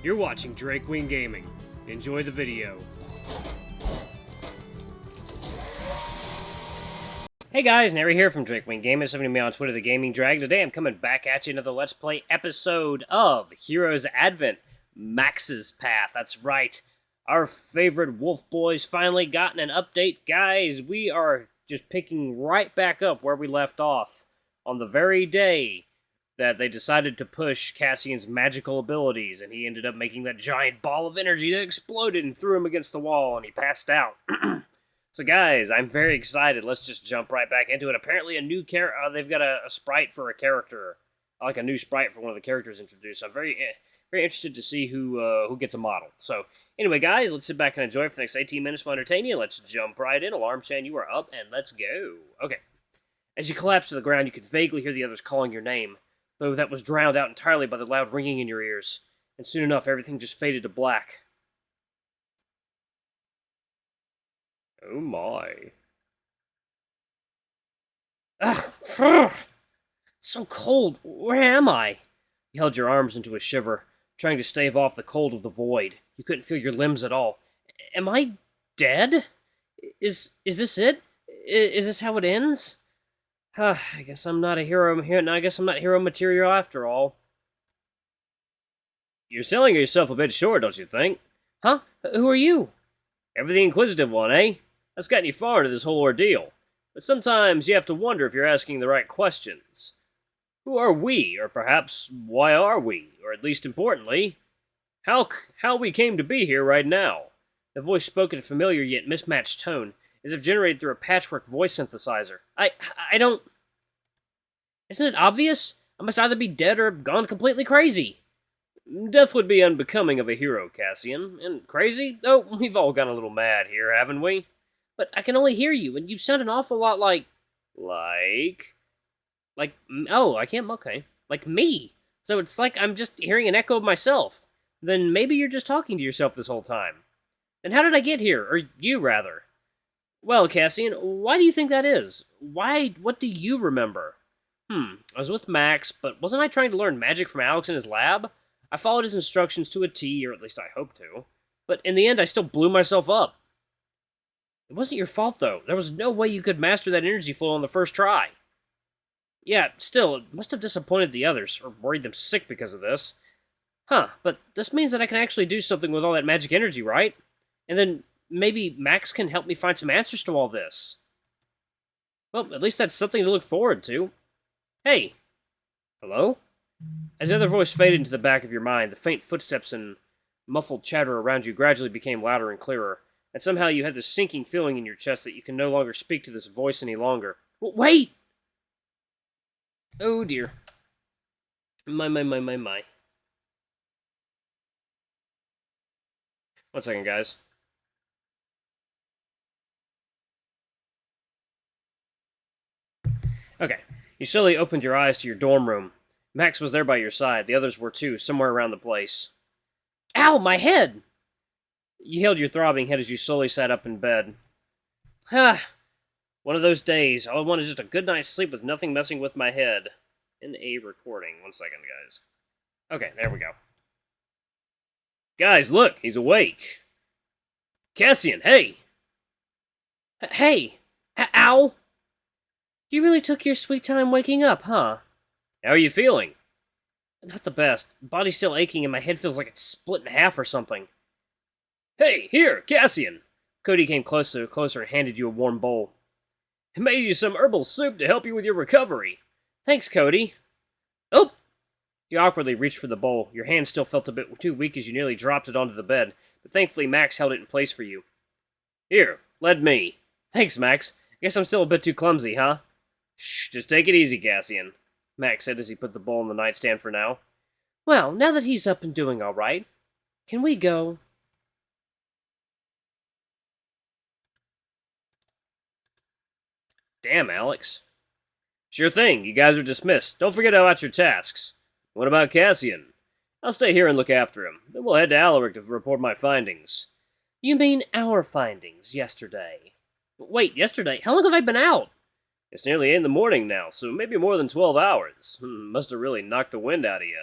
You're watching Drake Wing Gaming. Enjoy the video. Hey guys, Nary here from Drake Wing Gaming, somebody me on Twitter, The Gaming Drag. Today I'm coming back at you another Let's Play episode of Heroes Advent, Max's Path. That's right, our favorite wolf boys finally gotten an update. Guys, we are just picking right back up where we left off on the very day that they decided to push Cassian's magical abilities, and he ended up making that giant ball of energy that exploded and threw him against the wall, and he passed out. So guys, I'm very excited. Let's just jump right back into it. Apparently a new they've got a sprite for a character, like a new sprite for one of the characters introduced. I'm very interested to see who gets a model. So anyway, guys, let's sit back and enjoy it for the next 18 minutes. We'll entertain you. Let's jump right in. Alarm Chan, you are up, and let's go. Okay. As you collapse to the ground, you could vaguely hear the others calling your name, though that was drowned out entirely by the loud ringing in your ears. And soon enough, everything just faded to black. Oh my. Ah, so cold. Where am I? You held your arms into a shiver, trying to stave off the cold of the void. You couldn't feel your limbs at all. Am I dead? Is this it? Is this how it ends? I guess I'm not a hero here. I guess I'm not hero material after all. You're selling yourself a bit short, don't you think? Huh? Who are you? Ever the inquisitive one, eh? That's gotten you far into this whole ordeal. But sometimes you have to wonder if you're asking the right questions. Who are we? Or perhaps, why are we? Or at least importantly, how we came to be here right now? The voice spoke in a familiar yet mismatched tone, as if generated through a patchwork voice synthesizer. I don't... Isn't it obvious? I must either be dead or gone completely crazy. Death would be unbecoming of a hero, Cassian. And crazy? Oh, we've all gone a little mad here, haven't we? But I can only hear you, and you sound an awful lot like... Oh, I can't... Okay. Like me. So it's like I'm just hearing an echo of myself. Then maybe you're just talking to yourself this whole time. Then how did I get here? Or you, rather? Well, Cassian, why do you think that is? What do you remember? I was with Max, but wasn't I trying to learn magic from Alex in his lab? I followed his instructions to a T, or at least I hope to. But in the end, I still blew myself up. It wasn't your fault, though. There was no way you could master that energy flow on the first try. Yeah, still, it must have disappointed the others, or worried them sick because of this. But this means that I can actually do something with all that magic energy, right? And then maybe Max can help me find some answers to all this. Well, at least that's something to look forward to. Hey! Hello? As the other voice faded into the back of your mind, the faint footsteps and muffled chatter around you gradually became louder and clearer, and somehow you had this sinking feeling in your chest that you can no longer speak to this voice any longer. Wait! Oh dear. My. 1 second, guys. Okay. You slowly opened your eyes to your dorm room. Max was there by your side. The others were too, somewhere around the place. Ow, my head! You held your throbbing head as you slowly sat up in bed. One of those days. All I want is just a good night's sleep with nothing messing with my head. In a recording. 1 second, guys. Okay, there we go. Guys, look! He's awake! Cassian, hey! Hey! Ow! You really took your sweet time waking up, huh? How are you feeling? Not the best. Body's still aching and my head feels like it's split in half or something. Hey, here, Cassian! Cody came closer and handed you a warm bowl. I made you some herbal soup to help you with your recovery. Thanks, Cody. Oh! You awkwardly reached for the bowl. Your hand still felt a bit too weak as you nearly dropped it onto the bed, but thankfully Max held it in place for you. Here, let me. Thanks, Max. Guess I'm still a bit too clumsy, huh? Shh, just take it easy, Cassian, Max said as he put the bowl on the nightstand for now. Well, now that he's up and doing all right, can we go? Damn, Alex. Sure thing, you guys are dismissed. Don't forget about your tasks. What about Cassian? I'll stay here and look after him. Then we'll head to Alaric to report my findings. You mean our findings yesterday? Wait, yesterday? How long have I been out? It's nearly 8 in the morning now, so maybe more than 12 hours. Must have really knocked the wind out of you.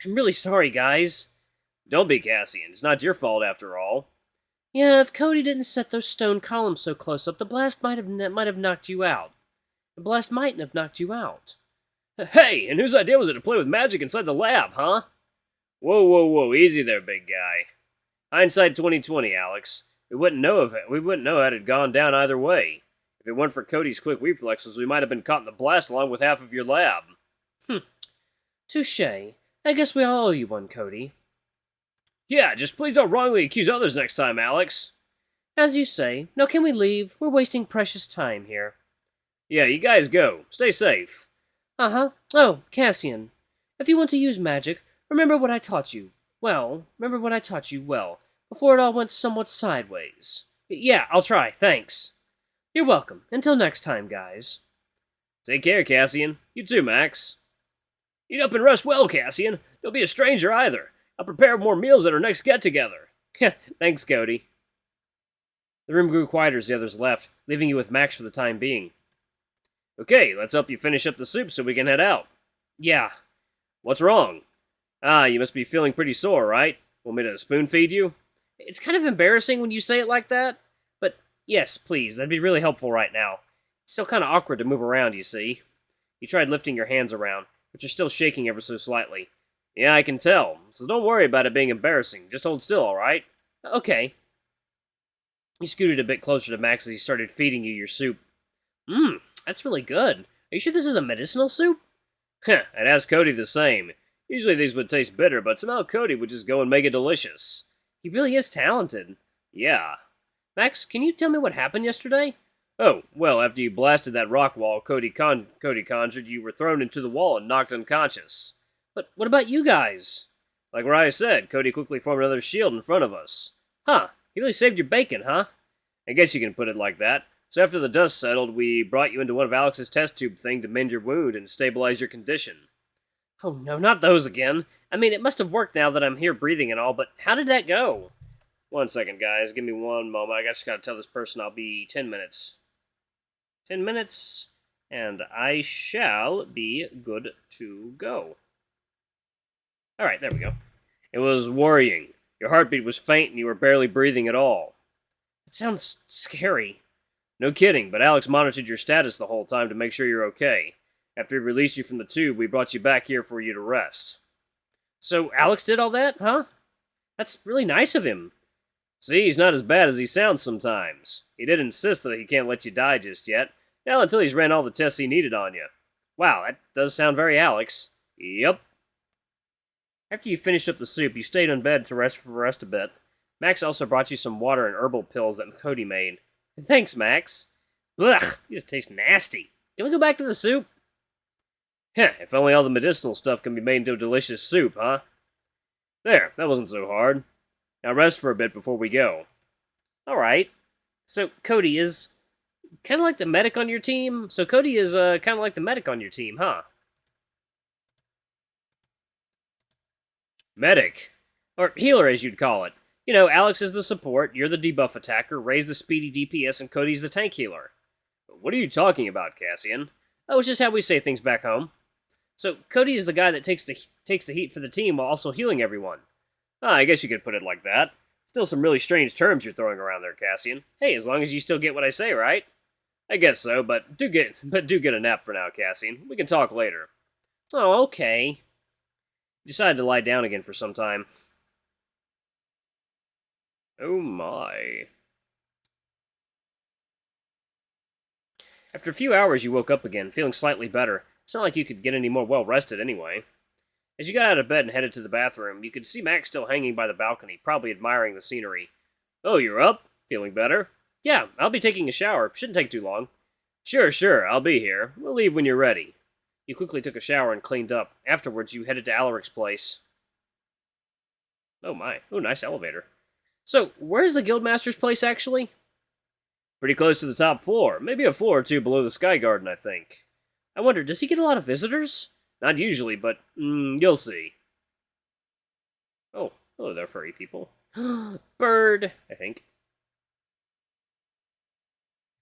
I'm really sorry, guys. Don't be, Cassian. It's not your fault after all. Yeah, if Cody didn't set those stone columns so close up, the blast might have knocked you out. The blast mightn't have knocked you out. Hey, and whose idea was it to play with magic inside the lab, huh? Whoa, whoa, whoa, easy there, big guy. Hindsight 2020, Alex. We wouldn't know had it had gone down either way. If it weren't for Cody's quick reflexes, we might have been caught in the blast along with half of your lab. Touché. I guess we all owe you one, Cody. Yeah, just please don't wrongly accuse others next time, Alex. As you say. Now can we leave? We're wasting precious time here. Yeah, you guys go. Stay safe. Uh-huh. Oh, Cassian. If you want to use magic, remember what I taught you. Well, before it all went somewhat sideways. Yeah, I'll try, thanks. You're welcome. Until next time, guys. Take care, Cassian. You too, Max. Eat up and rest well, Cassian. Don't be a stranger either. I'll prepare more meals at our next get-together. Thanks, Cody. The room grew quieter as the others left, leaving you with Max for the time being. Okay, let's help you finish up the soup so we can head out. Yeah. What's wrong? You must be feeling pretty sore, right? Want me to spoon-feed you? It's kind of embarrassing when you say it like that, but yes, please, that'd be really helpful right now. It's still kind of awkward to move around, you see. You tried lifting your hands around, but you're still shaking ever so slightly. Yeah, I can tell, so don't worry about it being embarrassing. Just hold still, alright? Okay. You scooted a bit closer to Max as he started feeding you your soup. That's really good. Are you sure this is a medicinal soup? I'd ask Cody the same. Usually these would taste bitter, but somehow Cody would just go and make it delicious. He really is talented. Yeah. Max, can you tell me what happened yesterday? Oh, well, after you blasted that rock wall Cody conjured, you were thrown into the wall and knocked unconscious. But what about you guys? Like where I said, Cody quickly formed another shield in front of us. Huh, he really saved your bacon, huh? I guess you can put it like that. So after the dust settled, we brought you into one of Alex's test tube thing to mend your wound and stabilize your condition. Oh no, not those again. I mean, it must have worked now that I'm here breathing and all, but how did that go? 1 second, guys. Give me one moment. I just gotta tell this person I'll be 10 minutes. 10 minutes, and I shall be good to go. Alright, there we go. It was worrying. Your heartbeat was faint and you were barely breathing at all. It sounds scary. No kidding, but Alex monitored your status the whole time to make sure you're okay. After he released you from the tube, we brought you back here for you to rest. So Alex did all that, huh? That's really nice of him. See, he's not as bad as he sounds sometimes. He did insist that he can't let you die just yet. Now until he's ran all the tests he needed on you. Wow, that does sound very Alex. Yep. After you finished up the soup, you stayed in bed to rest a bit. Max also brought you some water and herbal pills that Cody made. Thanks, Max. Blech, these taste nasty. Can we go back to the soup? Heh, if only all the medicinal stuff can be made into a delicious soup, huh? There, that wasn't so hard. Now rest for a bit before we go. Alright. So, Cody is kind of like the medic on your team? So Cody is kind of like the medic on your team, huh? Medic. Or healer, as you'd call it. You know, Alex is the support, you're the debuff attacker, Ray's the speedy DPS, and Cody's the tank healer. What are you talking about, Cassian? Oh, it's just how we say things back home. So, Cody is the guy that takes the heat for the team while also healing everyone. I guess you could put it like that. Still some really strange terms you're throwing around there, Cassian. Hey, as long as you still get what I say, right? I guess so, but do get a nap for now, Cassian. We can talk later. Oh, okay. Decided to lie down again for some time. Oh my. After a few hours, you woke up again, feeling slightly better. It's not like you could get any more well-rested anyway. As you got out of bed and headed to the bathroom, you could see Max still hanging by the balcony, probably admiring the scenery. Oh, you're up? Feeling better? Yeah, I'll be taking a shower. Shouldn't take too long. Sure, I'll be here. We'll leave when you're ready. You quickly took a shower and cleaned up. Afterwards, you headed to Alaric's place. Oh my. Oh, nice elevator. So, where's the Guildmaster's place, actually? Pretty close to the top floor. Maybe a floor or two below the Sky Garden, I think. I wonder, does he get a lot of visitors? Not usually, but, you'll see. Oh, hello there, furry people. Bird, I think.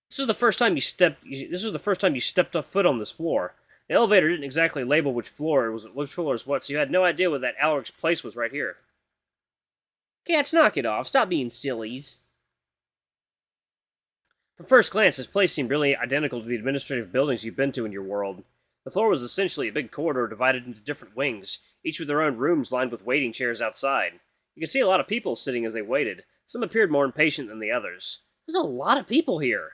This was the first time you stepped a foot on this floor. The elevator didn't exactly label which floor was what, so you had no idea that Alaric's place was right here. Cats, knock it off. Stop being sillies. From first glance, this place seemed really identical to the administrative buildings you've been to in your world. The floor was essentially a big corridor divided into different wings, each with their own rooms lined with waiting chairs outside. You could see a lot of people sitting as they waited. Some appeared more impatient than the others. There's a lot of people here.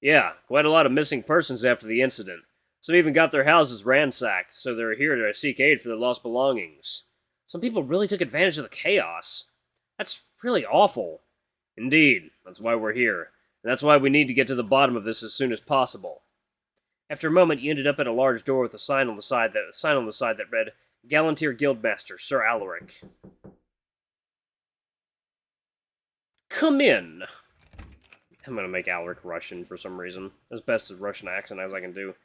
Yeah, quite a lot of missing persons after the incident. Some even got their houses ransacked, so they're here to seek aid for their lost belongings. Some people really took advantage of the chaos. That's really awful. Indeed, that's why we're here. And that's why we need to get to the bottom of this as soon as possible. After a moment, you ended up at a large door with a sign on the side that read, Gallanteer Guildmaster, Sir Alaric. Come in. I'm going to make Alaric Russian for some reason. As best a Russian accent as I can do.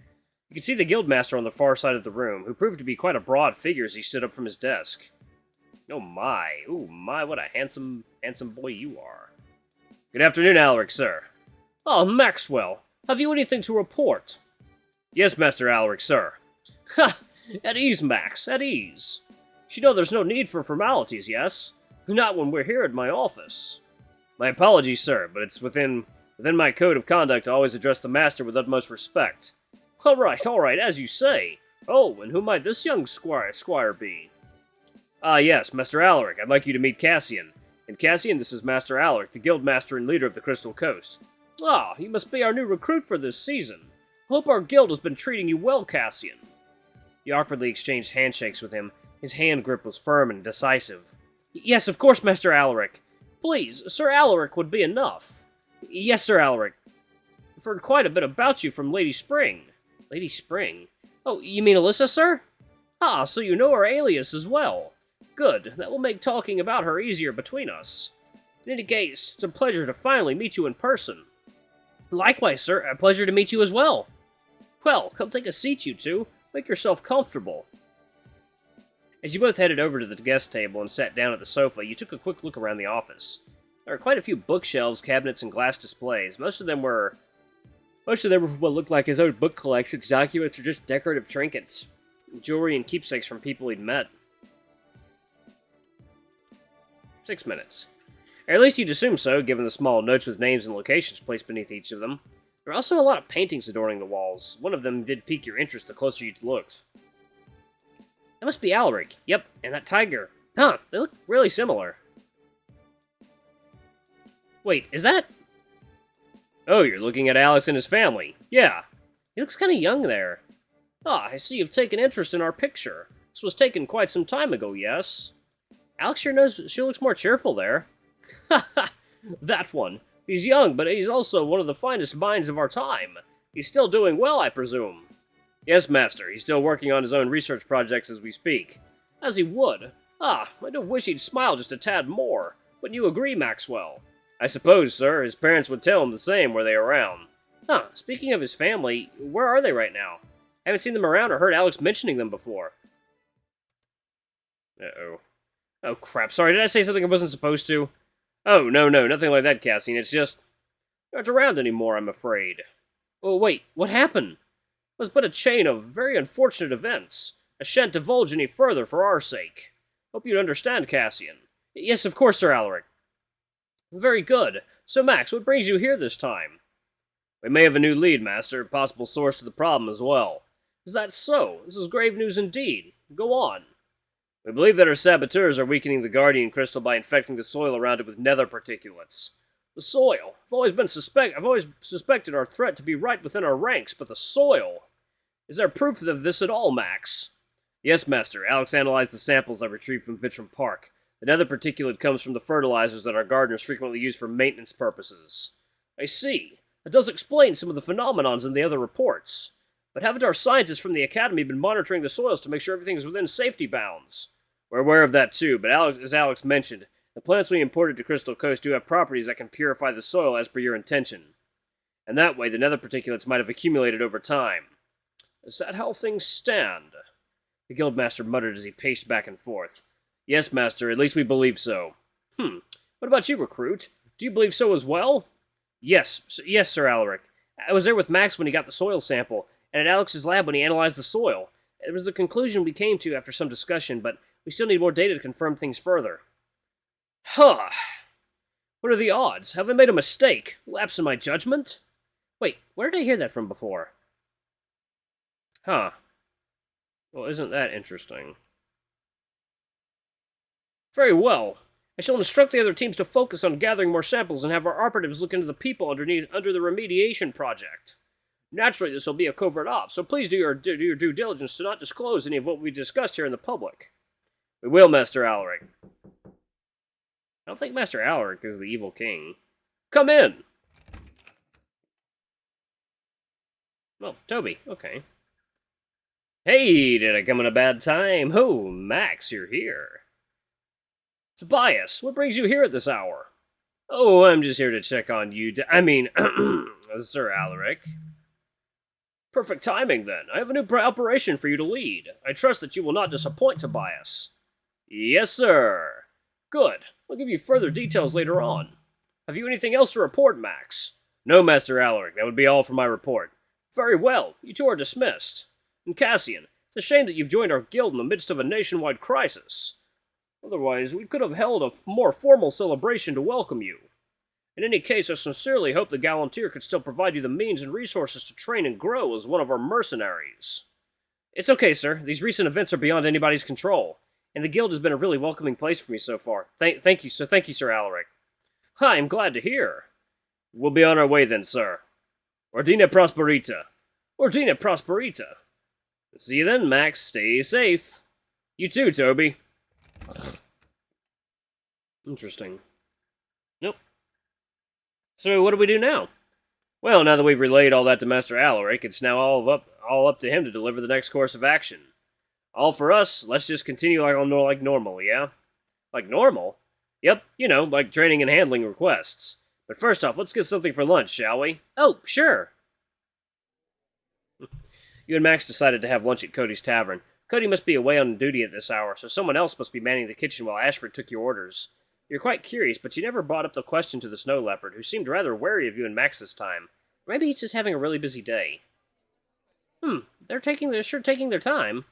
You can see the Guildmaster on the far side of the room, who proved to be quite a broad figure as he stood up from his desk. Oh my, what a handsome boy you are. Good afternoon, Alaric, sir. Oh, Maxwell, have you anything to report? Yes, Master Alaric, sir. Ha! At ease, Max, at ease. You know there's no need for formalities, yes? Not when we're here at my office. My apologies, sir, but it's within my code of conduct to always address the Master with utmost respect. All right, as you say. Oh, and who might this young squire be? Ah, yes, Master Alaric, I'd like you to meet Cassian. And Cassian, this is Master Alaric, the Guildmaster and leader of the Crystal Coast. Ah, you must be our new recruit for this season. Hope our guild has been treating you well, Cassian. You awkwardly exchanged handshakes with him. His hand grip was firm and decisive. Yes, of course, Master Alaric. Please, Sir Alaric would be enough. Yes, Sir Alaric. I've heard quite a bit about you from Lady Spring. Lady Spring? Oh, you mean Alyssa, sir? Ah, so you know her alias as well. Good, that will make talking about her easier between us. In any case, it's a pleasure to finally meet you in person. Likewise, sir, a pleasure to meet you as well. Well, come take a seat, you two. Make yourself comfortable. As you both headed over to the guest table and sat down at the sofa, you took a quick look around the office. There were quite a few bookshelves, cabinets, and glass displays. Most of them were what looked like his own book collections, documents, or just decorative trinkets, jewelry, and keepsakes from people he'd met. 6 minutes. Or at least you'd assume so, given the small notes with names and locations placed beneath each of them. There were also a lot of paintings adorning the walls. One of them did pique your interest the closer you looked. That must be Alaric. Yep, and that tiger. Huh, they look really similar. Wait, is that... Oh, you're looking at Alex and his family. Yeah. He looks kind of young there. Ah, I see you've taken interest in our picture. This was taken quite some time ago, yes? Alex sure looks more cheerful there. Ha ha! That one. He's young, but he's also one of the finest minds of our time. He's still doing well, I presume. Yes, Master. He's still working on his own research projects as we speak. As he would. Ah, I do wish he'd smile just a tad more. Wouldn't you agree, Maxwell? I suppose, sir, his parents would tell him the same were they around. Huh, speaking of his family, where are they right now? I haven't seen them around or heard Alex mentioning them before. Uh-oh. Oh, crap. Sorry, did I say something I wasn't supposed to? Oh, no, nothing like that, Cassian. It's just... They're not around anymore, I'm afraid. Oh, wait, what happened? It was but a chain of very unfortunate events. I shan't divulge any further for our sake. Hope you'd understand, Cassian. Yes, of course, Sir Alaric. Very good. So, Max, what brings you here this time? We may have a new lead, Master, a possible source to the problem as well. Is that so? This is grave news indeed. Go on. We believe that our saboteurs are weakening the Guardian Crystal by infecting the soil around it with nether particulates. The soil? I've always suspected our threat to be right within our ranks, but the soil? Is there proof of this at all, Max? Yes, Master. Alex analyzed the samples I retrieved from Vitrum Park. The nether particulate comes from the fertilizers that our gardeners frequently use for maintenance purposes. I see. That does explain some of the phenomenons in the other reports. But haven't our scientists from the Academy been monitoring the soils to make sure everything is within safety bounds? We're aware of that too, but as Alex mentioned, the plants we imported to Crystal Coast do have properties that can purify the soil as per your intention. And that way, the nether particulates might have accumulated over time. Is that how things stand? The Guildmaster muttered as he paced back and forth. Yes, Master, at least we believe so. What about you, Recruit? Do you believe so as well? Yes, Sir Alaric. I was there with Max when he got the soil sample, and at Alex's lab when he analyzed the soil. It was the conclusion we came to after some discussion, but we still need more data to confirm things further. Huh. What are the odds? Have I made a mistake? Lapse in my judgment? Wait, where did I hear that from before? Huh. Well, isn't that interesting? Very well. I shall instruct the other teams to focus on gathering more samples and have our operatives look into the people under the remediation project. Naturally, this will be a covert op, so please do your due diligence to not disclose any of what we discussed here in the public. We will, Master Alaric. I don't think Master Alaric is the evil king. Come in! Oh, Toby, okay. Hey, did I come in a bad time? Oh, Max, you're here. Tobias, what brings you here at this hour? Oh, I'm just here to check on you. Sir Alaric. Perfect timing, then. I have a new operation for you to lead. I trust that you will not disappoint Tobias. Yes, sir. Good. I'll give you further details later on. Have you anything else to report, Max? No, Master Alaric. That would be all for my report. Very well. You two are dismissed. And Cassian, it's a shame that you've joined our guild in the midst of a nationwide crisis. Otherwise, we could have held a more formal celebration to welcome you. In any case, I sincerely hope the Gallanteer could still provide you the means and resources to train and grow as one of our mercenaries. It's okay, sir. These recent events are beyond anybody's control, and the guild has been a really welcoming place for me so far. Thank you, Sir Alaric. Hi, I'm glad to hear. We'll be on our way then, sir. Ordina Prosperita. Ordina Prosperita. See you then, Max. Stay safe. You too, Toby. Interesting. Nope. So what do we do now? Well, now that we've relayed all that to Master Alaric, it's now all up to him to deliver the next course of action. All for us, let's just continue like normal, yeah? Like normal? Yep, you know, like training and handling requests. But first off, let's get something for lunch, shall we? Oh, sure. You and Max decided to have lunch at Cody's Tavern. Cody must be away on duty at this hour, so someone else must be manning the kitchen while Ashford took your orders. You're quite curious, but you never brought up the question to the Snow Leopard, who seemed rather wary of you and Max this time. Maybe he's just having a really busy day. They're sure taking their time.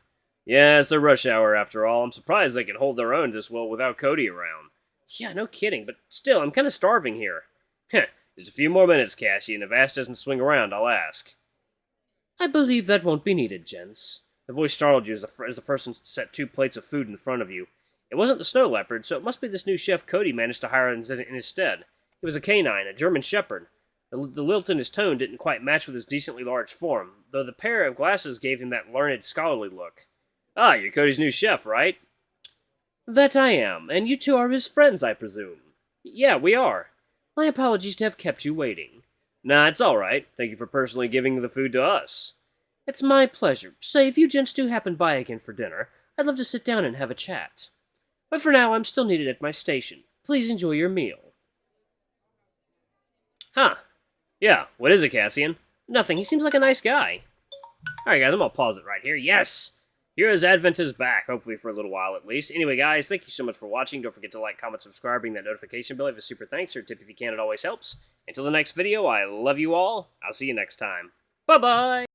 Yeah, it's a rush hour after all. I'm surprised they can hold their own this well without Cody around. Yeah, no kidding, but still, I'm kind of starving here. Heh, just a few more minutes, Cassian. If Ash doesn't swing around, I'll ask. I believe that won't be needed, gents. The voice startled you as the person set 2 plates of food in front of you. It wasn't the Snow Leopard, so it must be this new chef Cody managed to hire in his stead. It was a canine, a German shepherd. The lilt in his tone didn't quite match with his decently large form, though the pair of glasses gave him that learned, scholarly look. Ah, you're Cody's new chef, right? That I am, and you two are his friends, I presume. Yeah, we are. My apologies to have kept you waiting. Nah, it's all right. Thank you for personally giving the food to us. It's my pleasure. Say, if you gents do happen by again for dinner, I'd love to sit down and have a chat. But for now, I'm still needed at my station. Please enjoy your meal. Huh. Yeah, what is it, Cassian? Nothing. He seems like a nice guy. Alright, guys, I'm gonna pause it right here. Yes! Heroes Advent is back, hopefully for a little while at least. Anyway, guys, thank you so much for watching. Don't forget to like, comment, subscribe, ring that notification bell. Leave a super thanks or a tip if you can. It always helps. Until the next video, I love you all. I'll see you next time. Bye-bye!